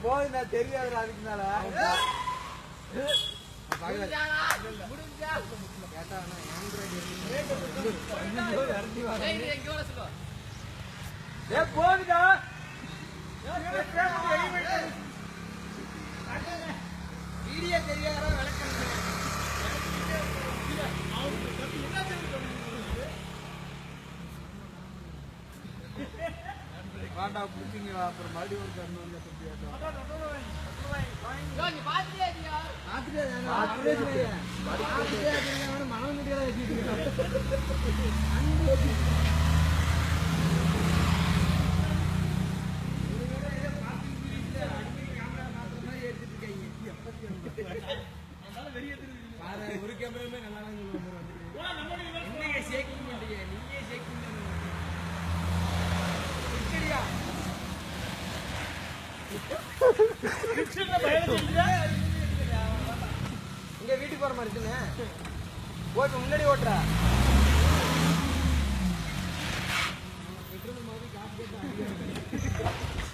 போதுண்ணா தெரியாதுடா அதுக்குனால போகுதா வீடியோ தெரியாதா விளக்கம் வாண்டா புடிச்சிங்க அப்புறம் மறுபடியும் ஒரு கண்ணு வந்து மனம் ஒரு கேமராமே நல்லா நீங்க ஷேக்கிங் பண்றீங்க நீங்க ஷேக்கிங் இங்க வீட்டுக்கு போற மாதிரி இருக்குங்க ஓட்டு முன்னாடி ஓட்டுறா காசு கேட்டா